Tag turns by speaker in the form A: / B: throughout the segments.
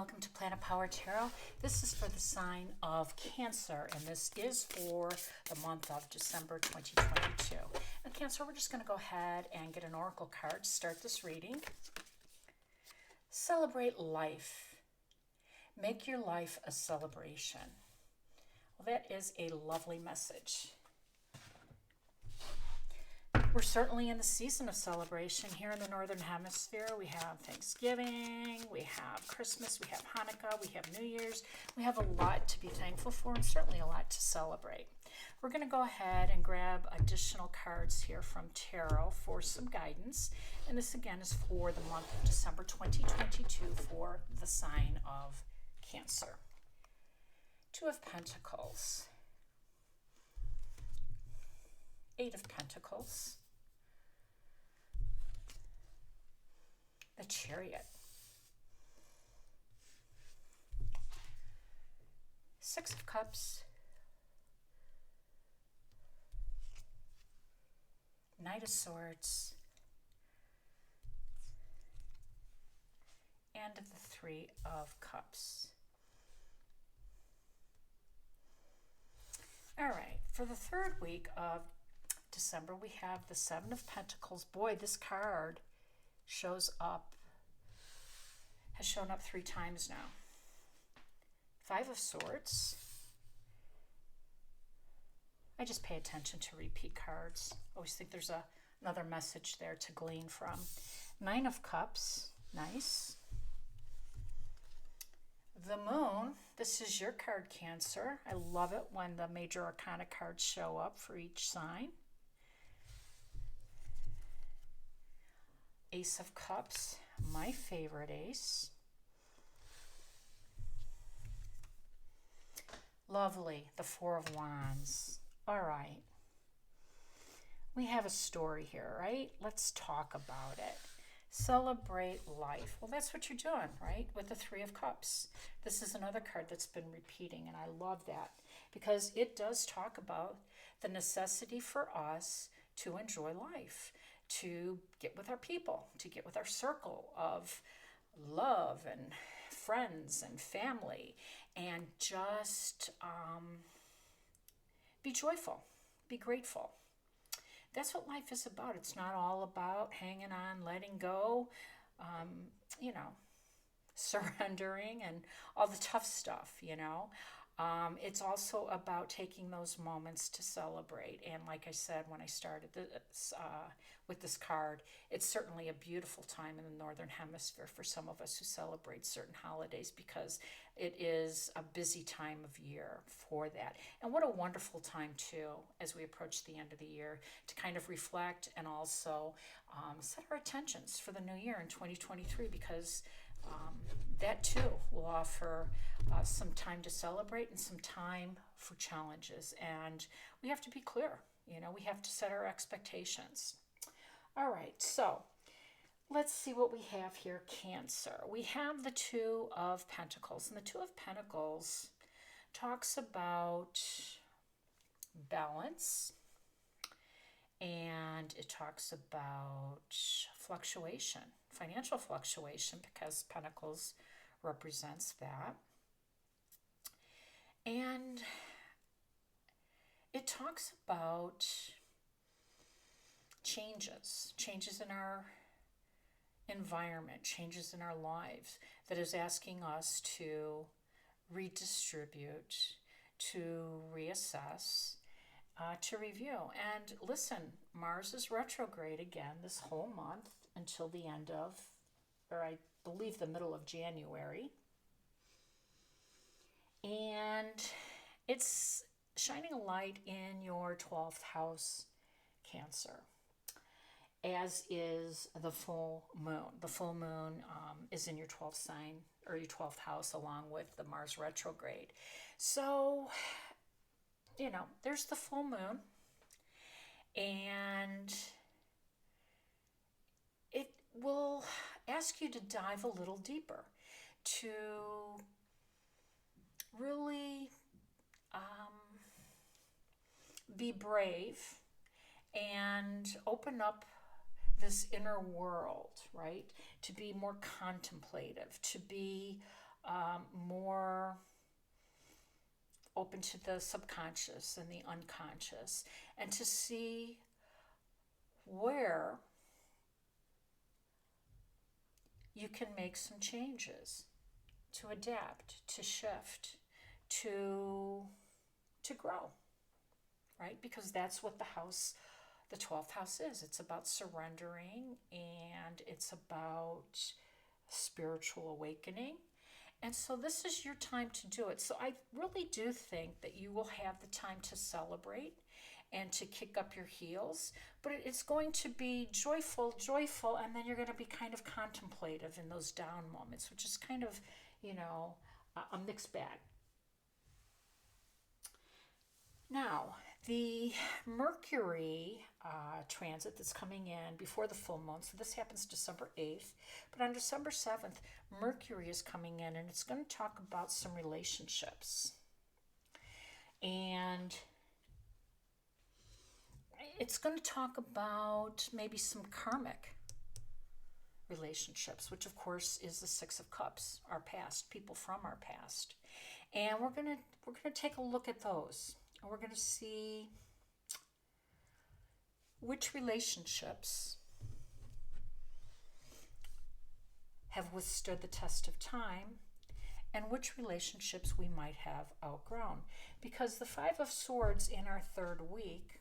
A: welcome to Planet Power Tarot. This is for the sign of Cancer, and this is for the month of December 2022. And Cancer, we're just going to go ahead and get an oracle card to start this reading. Celebrate life. Make your life a celebration. Well, that is a lovely message. We're certainly in the season of celebration here in the Northern Hemisphere. We have Thanksgiving, we have Christmas, we have Hanukkah, we have New Year's. We have a lot to be thankful for and certainly a lot to celebrate. We're going to go ahead and grab additional cards here from Tarot for some guidance. And this again is for the month of December 2022 for the sign of Cancer. Two of Pentacles. Eight of Pentacles. The Chariot. Six of Cups. Knight of Swords. And the Three of Cups. All right, for the third week of December, we have the Seven of Pentacles. Boy, this card has shown up 3 times now. Five of Swords. I just pay attention to repeat cards. Always think there's another message there to glean from. Nine of Cups. Nice. The Moon. This is your card, Cancer. I love it when the major arcana cards show up for each sign. Ace of Cups, my favorite ace. Lovely, the Four of Wands. All right. We have a story here, right? Let's talk about it. Celebrate life. Well, that's what you're doing, right? With the Three of Cups. This is another card that's been repeating, and I love that because it does talk about the necessity for us to enjoy life, to get with our people, to get with our circle of love and friends and family, and just be joyful, be grateful. That's what life is about. It's not all about hanging on, letting go, surrendering and all the tough stuff, It's also about taking those moments to celebrate. And like I said, when I started this, with this card, it's certainly a beautiful time in the Northern Hemisphere for some of us who celebrate certain holidays because it is a busy time of year for that. And what a wonderful time, too, as we approach the end of the year to kind of reflect and also set our intentions for the new year in 2023 because that too will offer some time to celebrate and some time for challenges. And we have to be clear, we have to set our expectations. All right, so let's see what we have here, Cancer. We have the Two of Pentacles, and the Two of Pentacles talks about balance, and it talks about fluctuation, financial fluctuation, because Pentacles represents that. And it talks about changes in our environment, changes in our lives that is asking us to redistribute, to reassess, to review. And listen, Mars is retrograde again this whole month until the end of, or I believe the middle of January. And it's shining a light in your 12th house, Cancer, as is the full moon. The full moon is in your 12th sign or your 12th house along with the Mars retrograde. So, there's the full moon, and it will ask you to dive a little deeper, to really be brave and open up this inner world, right? To be more contemplative, to be more open to the subconscious and the unconscious, and to see where you can make some changes, to adapt, to shift, to grow, right? Because that's what the 12th house is. It's about surrendering, and it's about spiritual awakening. And so this is your time to do it. So I really do think that you will have the time to celebrate and to kick up your heels, but it's going to be joyful, and then you're going to be kind of contemplative in those down moments, which is kind of, a mixed bag. Now, the Mercury transit that's coming in before the full moon, so this happens December 8th, but on December 7th, Mercury is coming in, and it's going to talk about some relationships. And it's going to talk about maybe some karmic relationships, which of course is the Six of Cups, our past, people from our past. And we're going to take a look at those. And we're going to see which relationships have withstood the test of time and which relationships we might have outgrown. Because the Five of Swords in our third week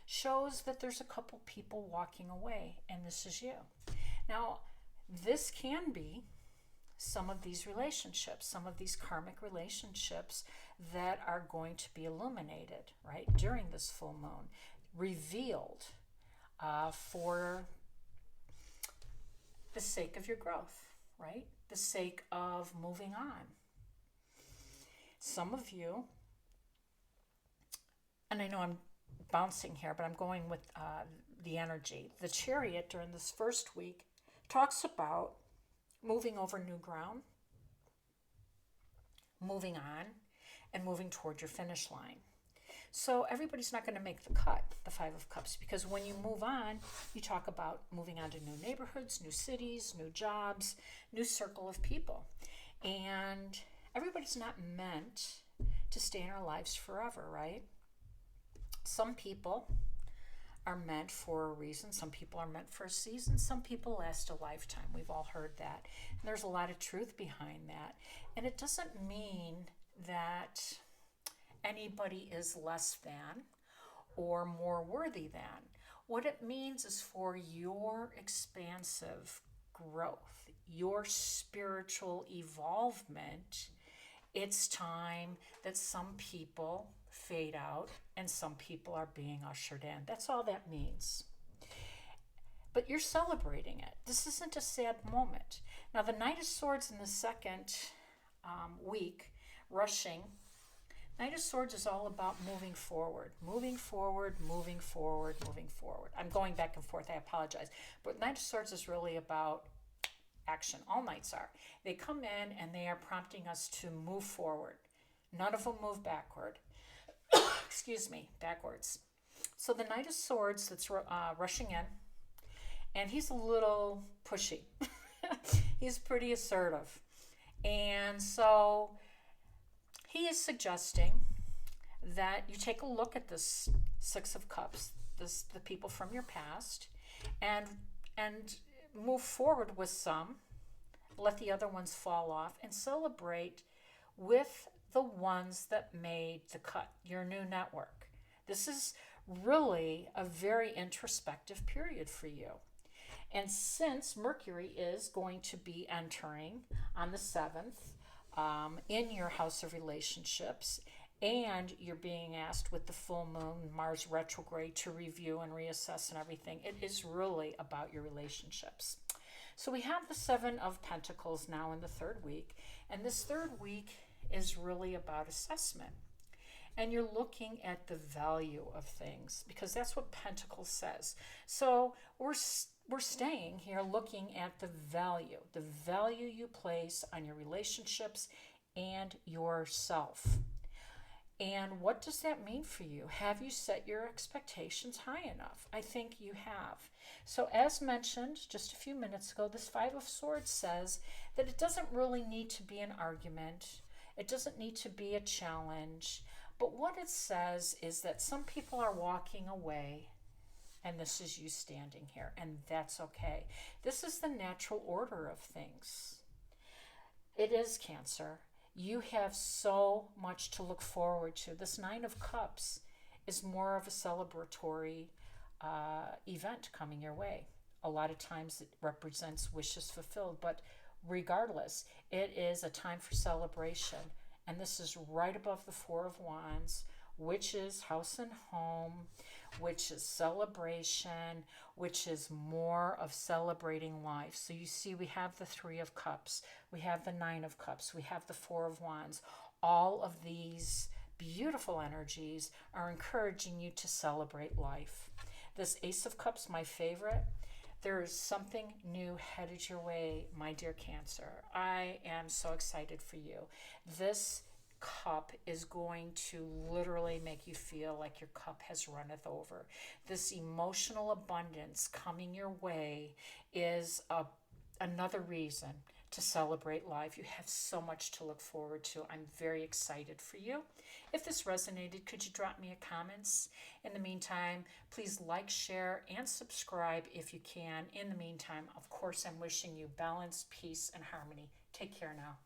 A: shows that there's a couple people walking away, and this is you. Now, this can be some of these relationships, some of these karmic relationships that are going to be illuminated, right, during this full moon, revealed for the sake of your growth, right? The sake of moving on. Some of you, and I know I'm bouncing here, but I'm going with the energy. The Chariot during this first week talks about moving over new ground, moving on, and moving toward your finish line. So everybody's not going to make the cut, the Five of Cups, because when you move on, you talk about moving on to new neighborhoods, new cities, new jobs, new circle of people. And everybody's not meant to stay in our lives forever, right? Some people are meant for a reason. Some people are meant for a season. Some people last a lifetime. We've all heard that. And there's a lot of truth behind that. And it doesn't mean that anybody is less than or more worthy than. What it means is for your expansive growth, your spiritual evolvement, it's time that some people fade out and some people are being ushered in. That's all that means. But you're celebrating it. This isn't a sad moment. Now, the Knight of Swords in the second week, rushing. Knight of Swords is all about moving forward, moving forward, moving forward, moving forward. I'm going back and forth. I apologize. But Knight of Swords is really about action. All knights are. They come in and they are prompting us to move forward. None of them move backward. Excuse me, backwards. So the Knight of Swords that's rushing in, and he's a little pushy. He's pretty assertive. And so he is suggesting that you take a look at this Six of Cups, the people from your past, and move forward with some, let the other ones fall off, and celebrate with the ones that made the cut, your new network. This is really a very introspective period for you. And since Mercury is going to be entering on the 7th in your house of relationships, and you're being asked with the full moon, Mars retrograde, to review and reassess and everything, it is really about your relationships. So we have the Seven of Pentacles now in the third week, and this third week is really about assessment. And you're looking at the value of things, because that's what Pentacles says. So we're staying here looking at the value you place on your relationships and yourself. And what does that mean for you? Have you set your expectations high enough? I think you have. So, as mentioned just a few minutes ago, this Five of Swords says that it doesn't really need to be an argument, it doesn't need to be a challenge. But what it says is that some people are walking away, and this is you standing here, and that's okay. This is the natural order of things. It is, Cancer. You have so much to look forward to. This Nine of Cups is more of a celebratory event coming your way. A lot of times it represents wishes fulfilled, but regardless, it is a time for celebration. And this is right above the Four of Wands, which is house and home, which is celebration, which is more of celebrating life. So you see, we have the Three of Cups, we have the Nine of Cups, we have the Four of Wands. All of these beautiful energies are encouraging you to celebrate life. This Ace of Cups, my favorite. There is something new headed your way, my dear Cancer. I am so excited for you. This cup is going to literally make you feel like your cup has runneth over. This emotional abundance coming your way is another reason to celebrate life. You have so much to look forward to. I'm very excited for you. If this resonated, could you drop me a comments? In the meantime, please like, share, and subscribe if you can. In the meantime, of course, I'm wishing you balance, peace, and harmony. Take care now.